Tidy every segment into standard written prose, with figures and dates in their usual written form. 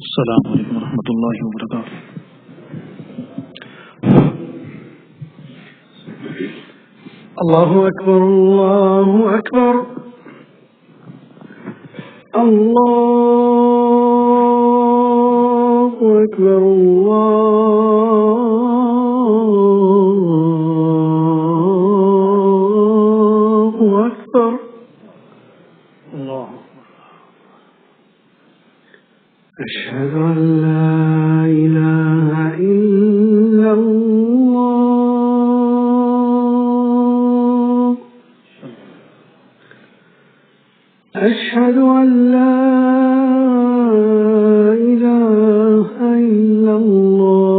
अस्सलामु अलैकुम वरहमतुल्लाहि वबरकातुहू। अल्लाहु अकबर, अल्लाहु अकबर, अल्लाहु अकबर, अल्लाहु अकबर, अल्लाहु अशहदु अन ला इलाहा इल्लल्लाह, अशहदु अन ला इलाहा इल्लल्लाह,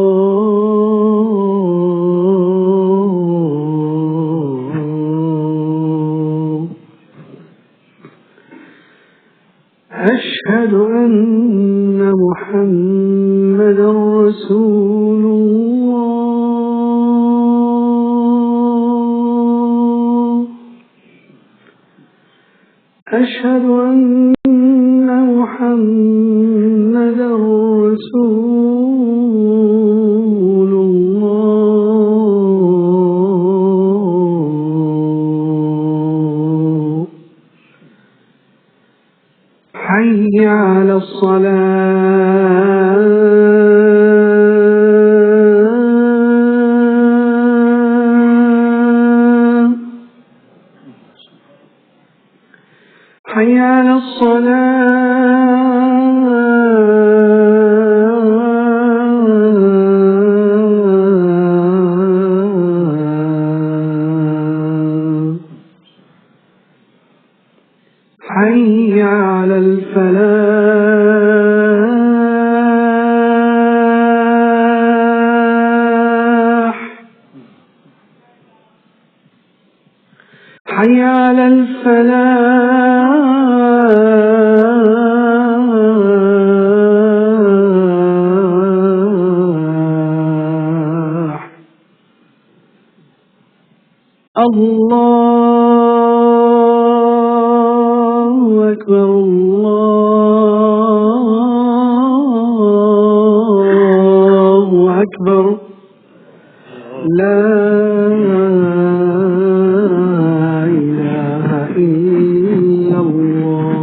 अशहदु अन्न मुहम्मदन रसूलुल्लाह, अशहदु अन्न मुहम्मदन रसूलुल्लाह। حي على الصلاة، حي على الصلاة، حي على الفلاح، حي على الفلاح. الله أكبر، الله أكبر، لا إله إلا الله.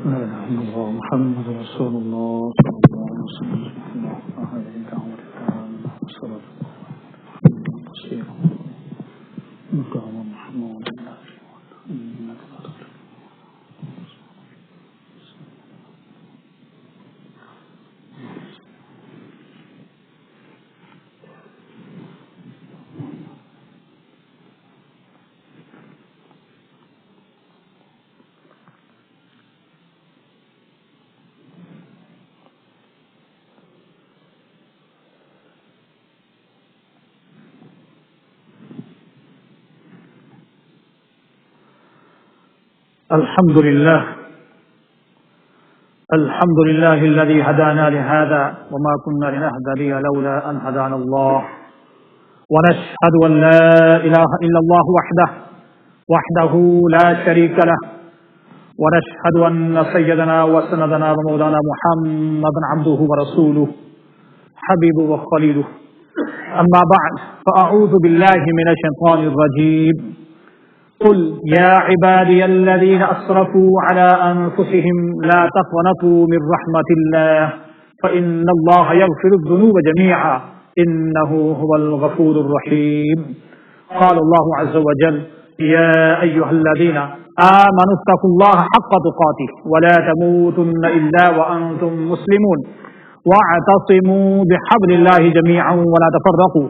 لا إله إلا الله محمد رسول الله صلى الله عليه وسلم. هذه دعوة الإسلام والصلاة والسلام مقام محمود إنك لا تخلف. الحمد لله الذي هدانا لهذا وما كنا لنهتدي لولا أن هدانا الله، ونشهد أن لا إله إلا الله وحده لا شريك له، ونشهد أن سيدنا وسندنا ومولانا محمدا عبده ورسوله حبيبه وخليله. أما بعد، فأعوذ بالله من الشيطان الرجيم. قل يا عبادي الذين أسرفوا على أنفسهم لا تقنطوا من رحمة الله فإن الله يغفر الذنوب جميعا إنه هو الغفور الرحيم. قال الله عز وجل: يا أيها الذين آمنوا اتقوا الله حق تقاته ولا تموتن إلا وأنتم مسلمون واعتصموا بحبل الله جميعا ولا تفرقوا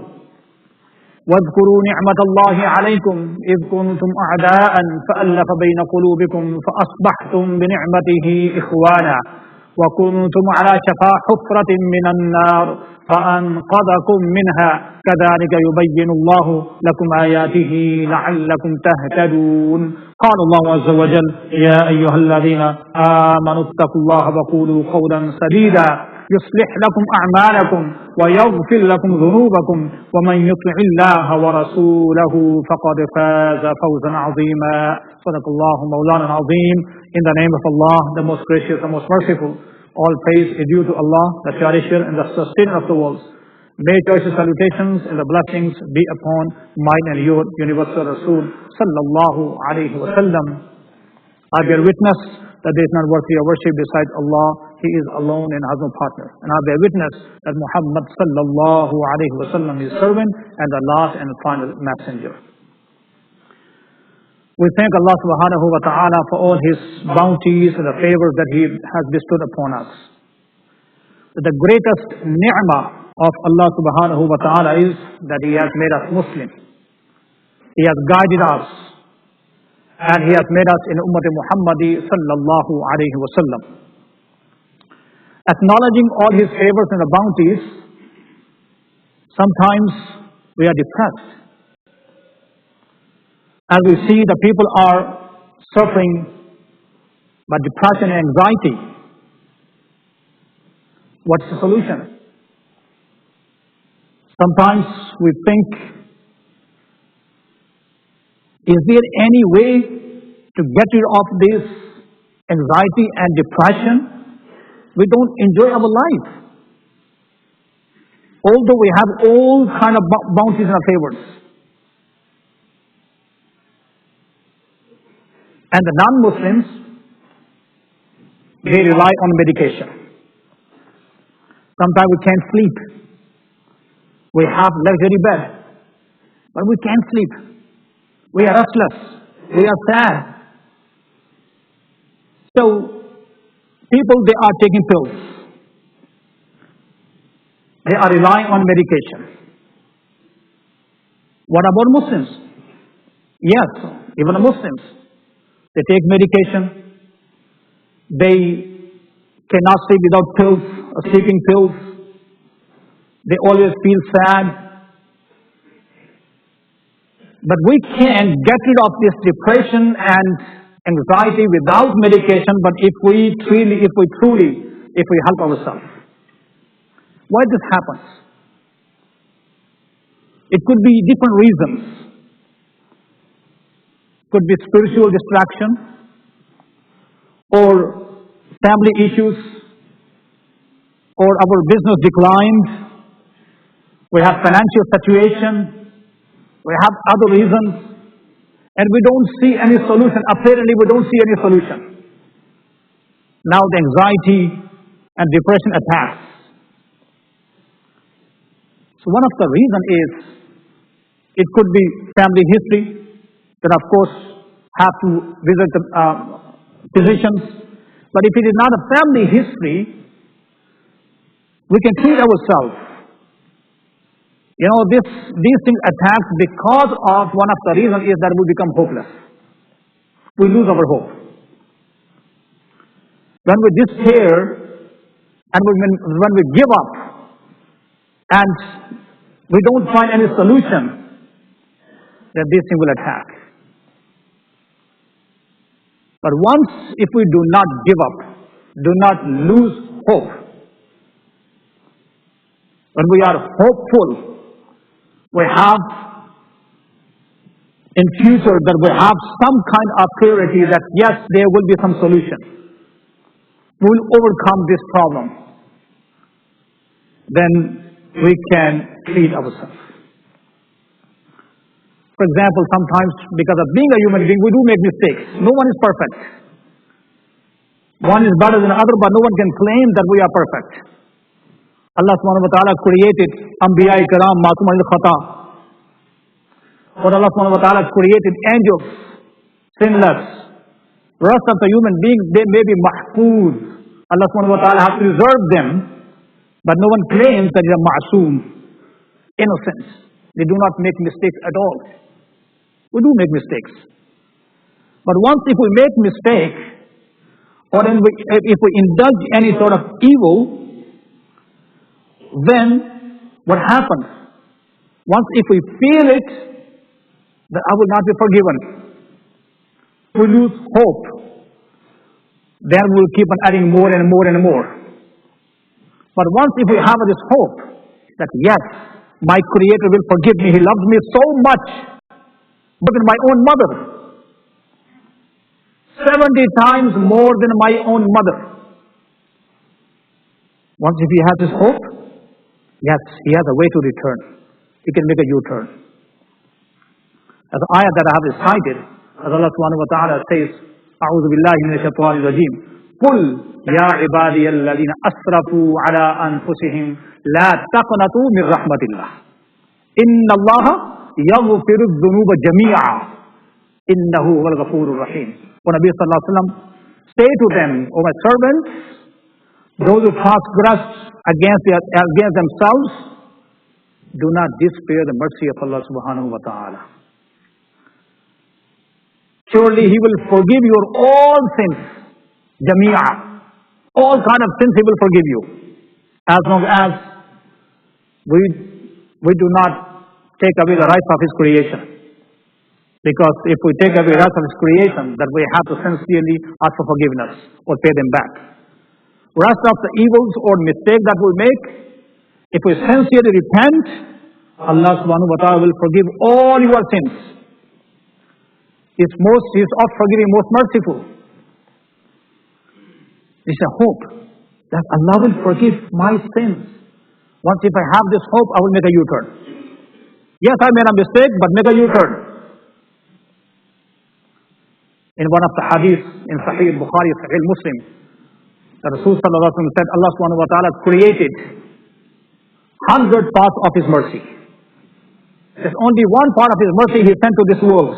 واذكروا نعمة الله عليكم إذ كنتم أعداء فألف بين قلوبكم فأصبحتم بنعمته إخوانا وكنتم على شفا حفرة من النار فأنقذكم منها كذلك يبين الله لكم آياته لعلكم تهتدون. قال الله عز وجل: يا أيها الذين آمنوا اتقوا الله وقولوا قولا سديدا يصلح لكم أعمالكم ويغفر لكم ذنوبكم ومن يطع الله ورسوله فقد فاز فوزا عظيما. صدق الله مولانا العظيم. In the name of Allah, the most gracious and most merciful. All praise is due to Allah, the cherisher and the sustainer of the worlds. May choicest salutations and the blessings be upon mine and your universal Rasul sallallahu alayhi wa sallam. I bear witness that there is none worthy of worship besides Allah. He is alone and has no partner. And I bear witness that Muhammad sallallahu alayhi wa sallam is servant and the last and final messenger. We thank Allah subhanahu wa ta'ala for all His bounties and the favors that He has bestowed upon us. But the greatest ni'mah of Allah subhanahu wa ta'ala is that He has made us Muslim. He has guided us. And He has made us in Ummah Muhammadi sallallahu alayhi wa sallam. Acknowledging all His favors and the bounties, sometimes we are depressed. As we see the people are suffering by depression and anxiety. What's the solution? Sometimes we think, is there any way to get rid of this anxiety and depression? We don't enjoy our life. Although we have all kind of bounties and favors. And the non-Muslims, they rely on medication. Sometimes we can't sleep. We have luxury bed, but we can't sleep. We are restless. We are sad. So, people, they are taking pills. They are relying on medication. What about Muslims? Yes, even the Muslims. They take medication. They cannot sleep without pills or sleeping pills. They always feel sad. But we can get rid of this depression and anxiety without medication, but if we help ourselves. Why this happens? It could be different reasons. Could be spiritual distraction, or family issues, or our business declined. We have financial situation. We have other reasons. And we don't see any solution. Apparently, we don't see any solution. Now the anxiety and depression attacks. So one of the reasons is, it could be family history. Then of course, have to visit the physicians. But if it is not a family history, we can treat ourselves. You know, these things attack because of one of the reasons is that we become hopeless. We lose our hope. When we despair and when we give up and we don't find any solution, then this thing will attack. But once if we do not give up, do not lose hope, when we are hopeful, we have in future that we have some kind of clarity that yes, there will be some solution. We will overcome this problem. Then we can treat ourselves. For example, sometimes because of being a human being, we do make mistakes. No one is perfect. One is better than the other, but no one can claim that we are perfect. Allah subhanahu wa ta'ala created Anbiya Kiram, Masum al-Khata. But Allah subhanahu wa ta'ala created angels, sinless. The rest of the human beings, they may be mahfuz. Allah subhanahu wa ta'ala has preserved them, but no one claims that they are ma'soom, innocent. They do not make mistakes at all. We do make mistakes. But once if we make mistake, or if we indulge any sort of evil, then what happens? Once if we feel it, that I will not be forgiven. We lose hope. Then we'll keep on adding more and more and more. But once if we have this hope that yes, my Creator will forgive me, He loves me so much, more than my own mother, 70 times more than my own mother. Once if he has this hope, yes, he has a way to return. He can make a U-turn. As the ayah that I have recited, as Allah subhanahu wa ta'ala says, أعوذ بالله من الشيطان الرجيم قل يا عبادي الذين أسرفوا على أنفسهم لا تقنطوا من رحمة الله إن الله يغفر الذنوب جميعا إنه هو الغفور الرحيم. O Nabi sallallahu alaihi wasallam, say to them, O my servants, those who transgress against themselves, do not despair the mercy of Allah subhanahu wa ta'ala. Surely He will forgive your all sins, jami'a. All kind of sins He will forgive you, as long as we do not take away the rights of His creation. Because if we take away the rights of His creation, then we have to sincerely ask for forgiveness or pay them back. Rest of the evils or mistakes that we make, if we sincerely repent, Allah subhanahu wa ta'ala will forgive all your sins. He is oft forgiving, most merciful. It's a hope that Allah will forgive my sins. Once if I have this hope, I will make a U-turn. Yes, I made a mistake, but make a U-turn. In one of the hadiths in Sahih Bukhari, Sahih Muslim, the Rasul sallallahu alaihi wasallam said, Allah subhanahu wa ta'ala created 100 parts of His mercy. There's only one part of His mercy He sent to this world.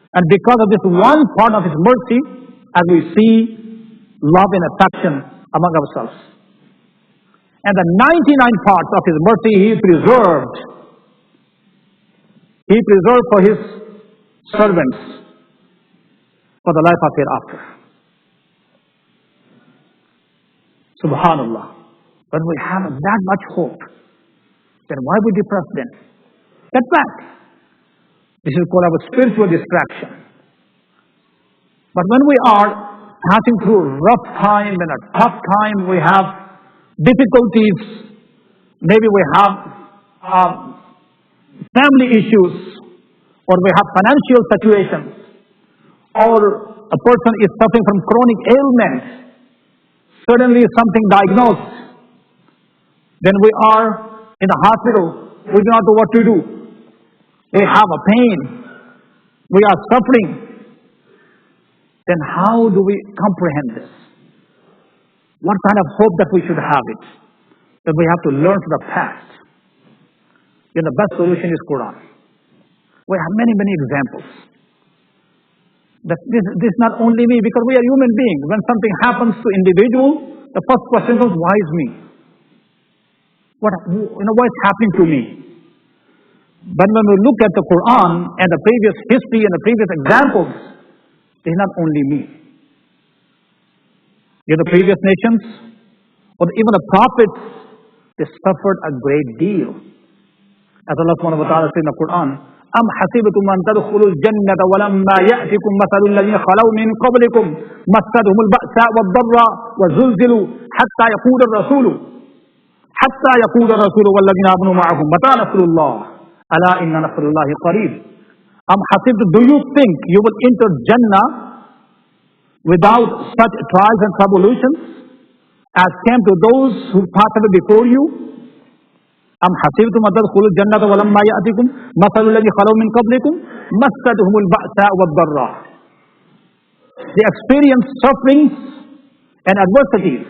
And because of this one part of His mercy, as we see love and affection among ourselves. And the 99 parts of His mercy He preserved. He preserved for His servants for the life of hereafter. Subhanallah. When we have that much hope, then why we depress then? Get back. This is called our spiritual distraction. But when we are passing through a rough time and a tough time, we have difficulties, maybe we have family issues, or we have financial situations, or a person is suffering from chronic ailment, suddenly something diagnosed, then we are in the hospital, we do not know what to do. We have a pain, we are suffering. Then how do we comprehend this? What kind of hope that we should have it? That we have to learn from the past. And the best solution is Quran. We have many, many examples. That this is not only me, because we are human beings. When something happens to individual, the first question is, why is me? Why is happening to me? But when we look at the Quran and the previous history and the previous examples, it is not only me. The previous nations, or even the prophets, they suffered a great deal. As Allah subhanahu wa ta'ala says in the Quran, أَمْ حَسِبْتُمْ أَنْ تَدْخُلُوا الْجَنَّةَ وَلَمَّا يَأْتِكُمْ مَثَلُ الَّذِينَ خَلَوْا مِنْ قَبْلِكُمْ مَسَّتْهُمُ الْبَأْسَاءُ وَالضَّرَّاءُ وَزُلْزِلُوا حَتَّى يَقُولَ الرَّسُولُ وَالَّذِينَ آمَنُوا مَعَهُ مَتَىٰ نَصْرُ اللَّهِ أَلَا إِنَّ نَصْرَ اللَّهِ قَرِيبٌ. Do you think you will enter Jannah without such trials and tribulations as came to those who passed away before you? أَمْ حَسِبْتُمْ أَن تَدْخُلُوا الْجَنَّةَ وَلَمَّا يَأْتِكُمْ مَثَلُ الَّذِينَ خَلَوْا مِنْ قَبْلِكُمْ مَسَّتْهُمُ الْبَأْسَاءُ وَالضَّرَّاءُ. They experienced sufferings and adversities.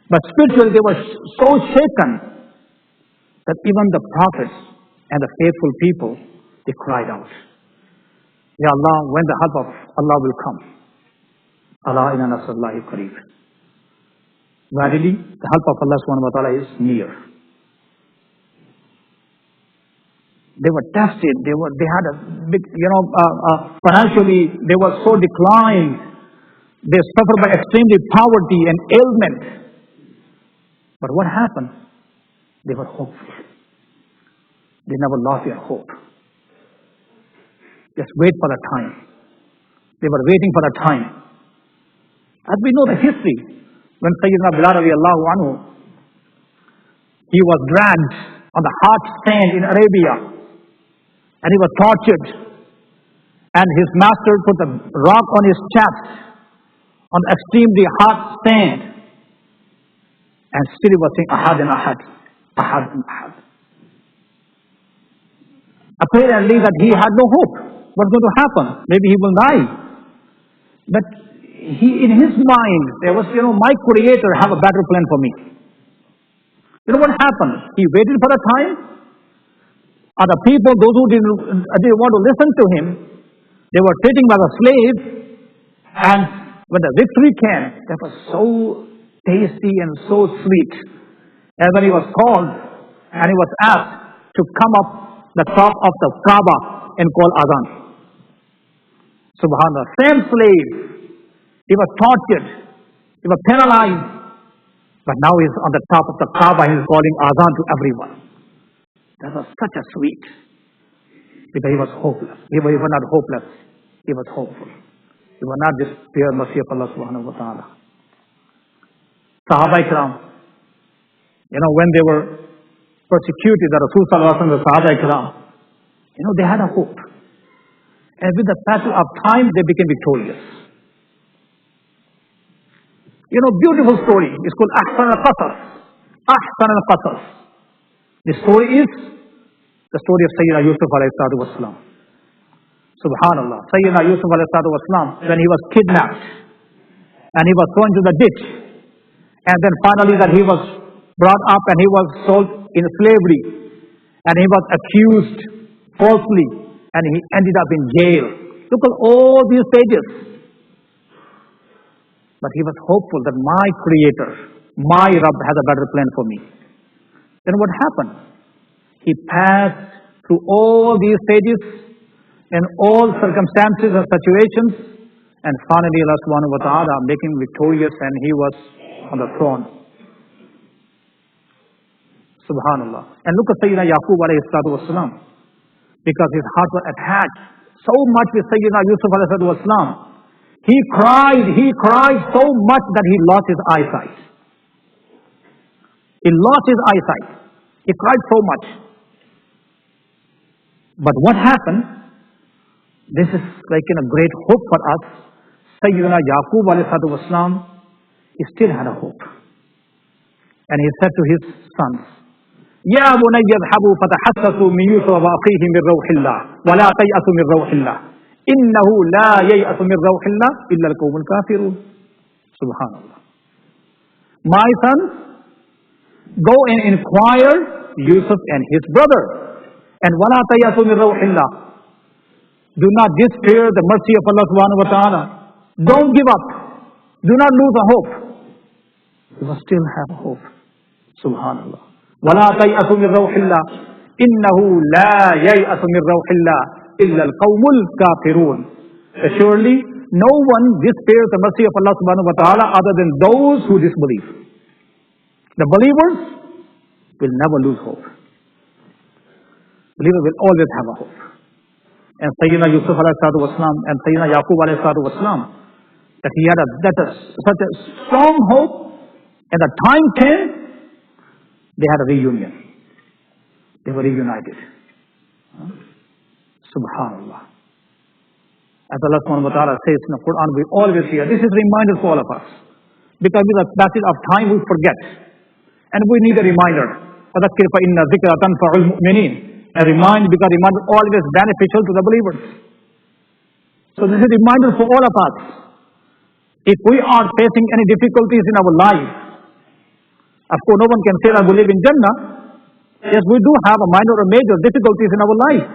But spiritually they were so shaken that even the prophets and the faithful people, they cried out, Ya Allah, when the help of Allah will come. Allah inna nasrullahi qareeb. Verily, the help of Allah subhanahu wa ta'ala is near. They were tested, they had a big, financially, they were so declined. They suffered by extremely poverty and ailment. But what happened? They were hopeful. They never lost their hope. Just wait for the time. They were waiting for the time. As we know the history, when Sayyidina Bilal radiallahu anhu, he was dragged on the hot sand in Arabia, and he was tortured, and his master put a rock on his chest on extremely hot sand, and still he was saying ahad and ahad, ahad and ahad. Apparently that he had no hope. What's going to happen? Maybe he will die. But he, in his mind, there was, my Creator have a better plan for me. You know what happened? He waited for a time. Other people, those who didn't want to listen to him, they were treating him as a slave. And when the victory came, that was so tasty and so sweet. And when he was called and he was asked to come up the top of the Kaaba and call Adhan. Subhanallah. Same slave. He was tortured. He was penalized. But now he's on the top of the Kaaba. He's calling Adhan to everyone. That was such a sweet. Because he was hopeless. He was not hopeless. He was hopeful. He was not despair mercy of Allah subhanahu wa ta'ala. Sahaba Ikram, when they were persecuted, the Rasul sallallahu alaihi wasallam, the Sahaba Ikram, they had a hope. And with the passage of time, they became victorious. Beautiful story. It's called Ahsan al-Qasas. Ahsan al-Qasas. The story is the story of Sayyidina Yusuf alayhi salatu wasalam. Subhanallah. Sayyidina Yusuf alayhi salatu wasalam, when he was kidnapped and he was thrown into the ditch, and then finally that he was brought up and he was sold in slavery, and he was accused falsely, and he ended up in jail. Look at all these pages. But he was hopeful that my Creator, my Rabb has a better plan for me. Then what happened? He passed through all these stages and all circumstances and situations, and finally Allah subhanahu wa ta'ala making him victorious, and he was on the throne. Subhanallah. And look at Sayyidina Yaqub alayhi salatu wasalam, because his heart was attached so much with Sayyidina Yusuf alayhi salatu wasalam. He cried so much that he lost his eyesight. He lost his eyesight. He cried so much. But what happened? This is like a great hope for us. Sayyidina Yaqub alayhi salatu wasalam, he still had a hope. And he said to his sons, يا بني اذهبوا فتحسسوا من يوسف وأخيه من روح الله ولا تيأسوا من روح الله إنه لا ييأس من روح الله إلا القوم الكافرون. Subhanallah. My sons, go and inquire Yusuf and his brother. And ولا تيأسوا من روح الله. Do not despair the mercy of Allah subhanahu wa ta'ala. Don't give up. Do not lose a hope. You must still have hope. Subhanallah. وَلَا تَيْأَسُوا مِنْ رَوْحِ اللَّهِ إِنَّهُ لَا يَيْأَسُ مِنْ رَوْحِ اللَّهِ إِلَّا الْقَوْمُ الْكَافِرُونَ. Surely, no one despairs the mercy of Allah subhanahu wa ta'ala other than those who disbelieve. The believers will never lose hope. Believers will always have a hope. And Sayyidina Yusuf alayhi salatu wasalam and Sayyidina Yaqub alayhi salatu wasalam, that he had such a strong hope, and the time came, they had a reunion. They were reunited. Subhanallah. As Allah subhanahu wa ta'ala says in the Quran, we always hear, this is a reminder for all of us. Because with the passage of time we forget. And we need a reminder. فَذَكِّرْ فَإِنَّ الذِّكْرَ تَنْفَعُ الْمُؤْمِنِينَ. And remind, because reminder is always beneficial to the believers. So this is a reminder for all of us. If we are facing any difficulties in our life, of course no one can say that we live in Jannah. Yes, we do have a minor or major difficulties in our life.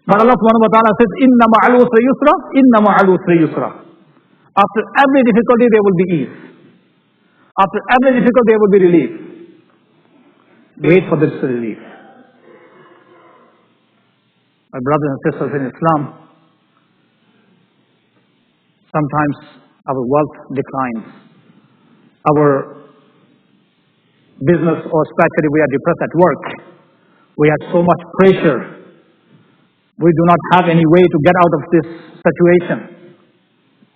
But Allah subhanahu wa ta'ala says, إِنَّ مَعَ الْعُسْرِ يُسْرًا إِنَّ مَعَ الْعُسْرِ يُسْرًا. After every difficulty there will be ease. After every difficulty there will be relief. Wait for this relief. My brothers and sisters in Islam, sometimes our wealth declines. Our business, or especially we are depressed at work. We have so much pressure. We do not have any way to get out of this situation.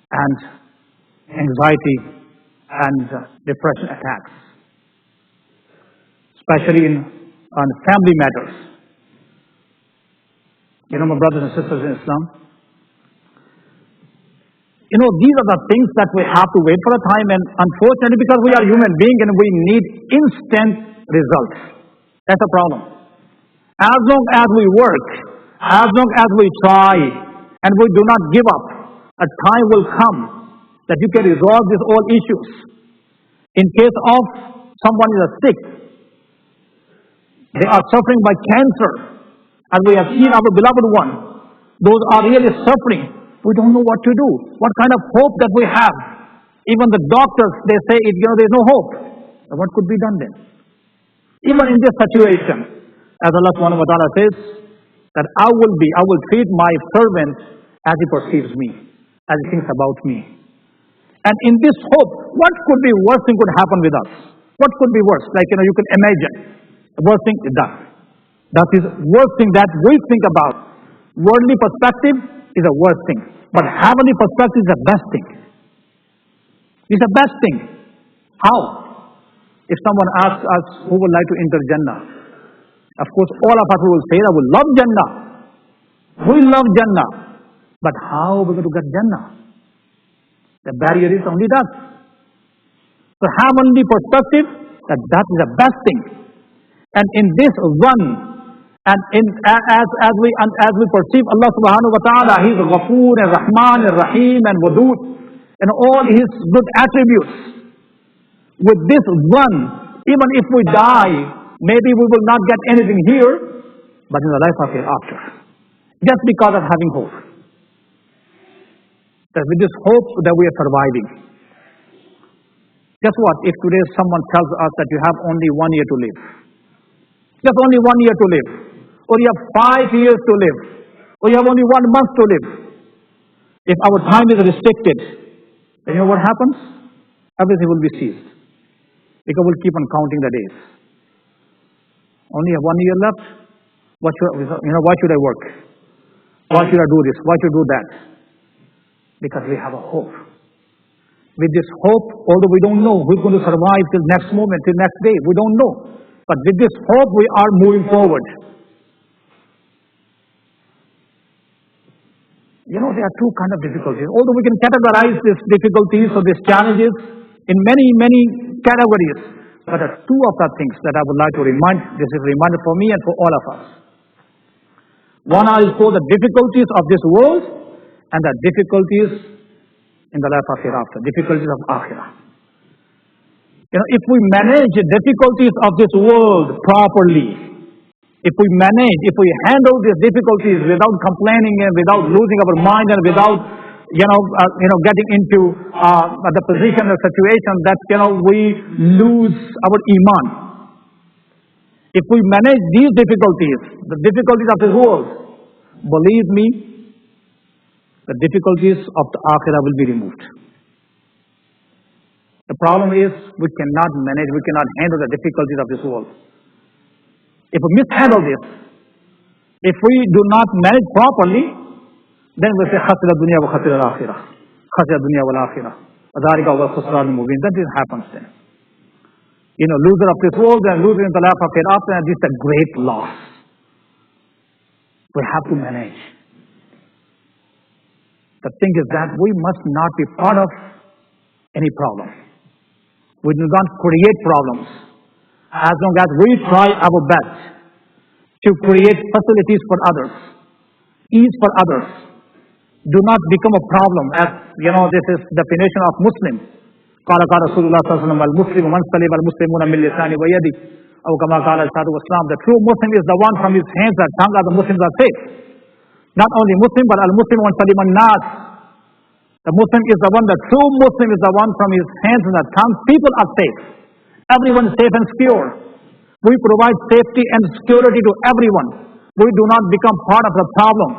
And anxiety and depression attacks, especially on family matters. My brothers and sisters in Islam, these are the things that we have to wait for a time, and unfortunately, because we are human beings and we need instant results. That's a problem. As long as we work, as long as we try, and we do not give up, a time will come that you can resolve these all issues. In case of someone is sick, they are suffering by cancer, and we have seen our beloved one. Those are really suffering. We don't know what to do. What kind of hope that we have? Even the doctors, they say, there's no hope. And what could be done then? Even in this situation, as Allah subhanahu wa ta'ala says, that I will treat my servant as he perceives me, as he thinks about me. And in this hope, what could be worse thing could happen with us? What could be worse? Like, you can imagine. The worst thing is that. That is worst thing that we think about. Worldly perspective is a worst thing. But heavenly perspective is the best thing. It's the best thing. How? If someone asks us who would like to enter Jannah, of course all of us will say that we love Jannah. We love Jannah. But how are we going to get Jannah? The barrier is only that. So heavenly perspective, that is the best thing. And in this one, and as we perceive Allah subhanahu wa ta'ala, He is Ghafoor and Rahman and Rahim and Wadud and all His good attributes. With this one, even if we die, maybe we will not get anything here, but in the life of hereafter. Just because of having hope. That with this hope that we are surviving. Guess what? If today someone tells us that you have only 1 year to live. Just only 1 year to live. Or you have 5 years to live. Or you have only 1 month to live. If our time is restricted, then you know what happens? Everything will be seized. Because we'll keep on counting the days. Only have 1 year left. Why should I work? Why should I do this? Why should I do that? Because we have a hope. With this hope, although we don't know who's going to survive till next moment, till next day, we don't know. But with this hope, we are moving forward. There are two kinds of difficulties. Although we can categorize these difficulties or these challenges in many, many categories, but there are two of the things that I would like to remind. This is a reminder for me and for all of us. One is called the difficulties of this world and the difficulties in the life of hereafter, difficulties of akhirah. If we manage the difficulties of this world properly, if we handle these difficulties without complaining and without losing our mind and without, getting into the position or situation that, we lose our iman. If we manage these difficulties, the difficulties of this world, believe me, the difficulties of the akhirah will be removed. The problem is we cannot handle the difficulties of this world. If we mishandle this, if we do not manage properly, then we say khasira dunya wa khasira al-akhirah. Khasira dunya wal akhirah. Dhalika huwa al-khusran al-mubin. That is happens then. Loser of this world and loser in the life of hereafter, and this is a great loss. We have to manage. The thing is that we must not be part of any problem. We do not create problems. As long as we try our best to create facilities for others, ease for others, do not become a problem. As this is definition of Muslim. قال Rasulullah sallallahu alaihi wasallam, al-Muslim man salima al-Muslimuna min lisani wa yadi. Aw kama qala al-Islam. The true Muslim is the one from his hands and tongue the Muslims are safe. Not only Muslim, but al-Muslim man salima al-nas. The Muslim is the one, the true Muslim is the one from his hands and the tongue. People are safe. Everyone is safe and secure. We provide safety and security to everyone. We do not become part of the problem.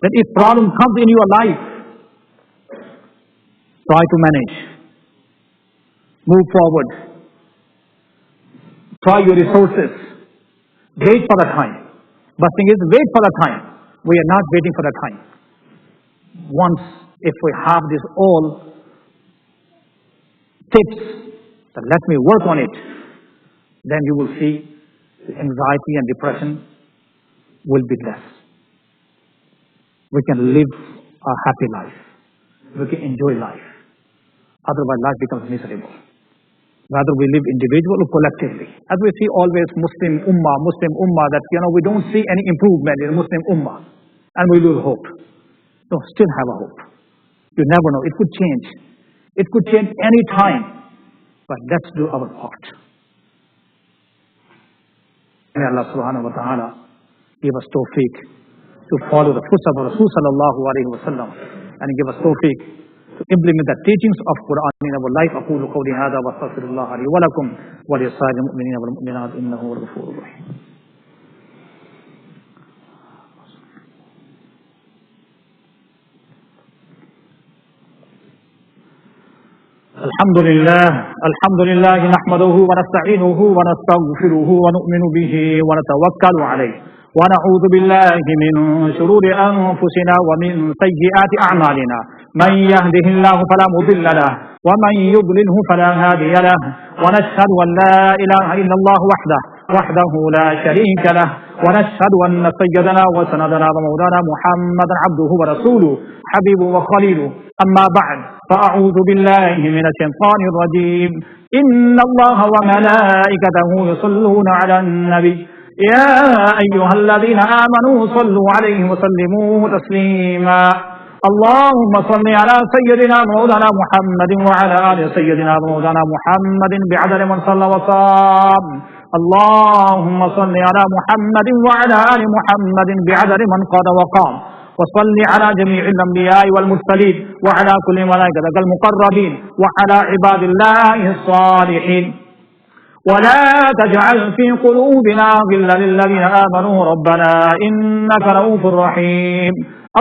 When if problem comes in your life, try to manage. Move forward. Try your resources. Wait for the time. But thing is, wait for the time. We are not waiting for the time. Once, if we have this all tips, then let me work on it. Then you will see the anxiety and depression will be less. We can live a happy life. We can enjoy life. Otherwise, life becomes miserable. Rather, we live individually or collectively. As we see always Muslim Ummah, that, we don't see any improvement in Muslim Ummah. And we lose hope. No, still have a hope. You never know. It could change. It could change any time. But let's do our part. May Allah subhanahu wa ta'ala give us tawfiq to follow the footsteps of Rasul sallallahu alayhi wa sallam, and give us tawfiq to implement the teachings of Quran in our life. أقول قولي هذا وأستغفر الله لي ولكم ولسائر المؤمنين والمؤمنات إنه هو الغفور الرحيم. الحمد لله نحمده ونستعينه ونستغفره ونؤمن به ونتوكل عليه ونعوذ بالله من شرور أنفسنا ومن سيئات أعمالنا. من يهده الله فلا مضل له ومن يضلله فلا هادي له. ونشهد أن لا إله إلا الله وحده لا شريك له. ونشهد أن سيدنا وسندنا ومولانا محمدا عبده ورسوله حبيبه وخليله. أما بعد، فأعوذ بالله من الشيطان الرجيم. إن الله وملائكته يصلون على النبي يا أيها الذين آمنوا صلوا عليه وسلموا تسليما. اللهم صل على سيدنا مولانا محمد وعلى آل سيدنا مولانا محمد بعدد من صلى وصام. اللهم صل على محمد وعلى آل محمد بعدد من قاد وقام. وصل على جميع الأنبياء والمرسلين وعلى كل ملائكتك المقربين وعلى عباد الله الصالحين. ولا تجعل في قلوبنا غلا للذين آمنوا ربنا إنك رؤوف رحيم.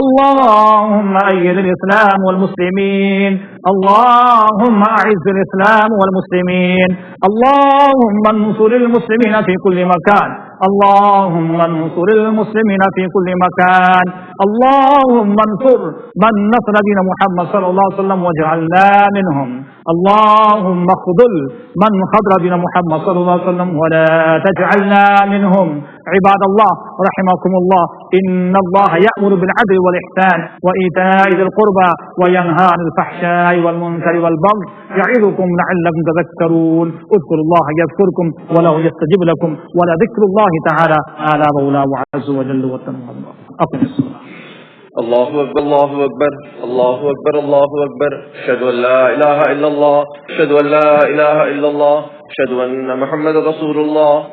اللهم أيد الإسلام والمسلمين. اللهم أعز الإسلام والمسلمين. اللهم انصر المسلمين في كل مكان. اللهم انصر المسلمين في كل مكان. اللهم انصر من نصر دين محمد صلى الله عليه وسلم واجعلنا منهم. اللهم اخذل من خذل دين محمد صلى الله عليه وسلم ولا تجعلنا منهم. عباد الله رحمكم الله، إن الله يأمر بالعدل والإحسان وإيتاء ذي القربى وينهى عن الفحشاء والمنكر والبغي يعظكم لعلكم تذكرون. اذكروا الله يذكركم وله يستجب لكم ولذكر الله تعالى أعلى مولاه عز وجل والتنوى. أقم الصلاة. الله أكبر الله أكبر الله أكبر الله أكبر. أشهد أن لا إله إلا الله أشهد أن لا إله إلا الله أشهد أن محمد رسول الله.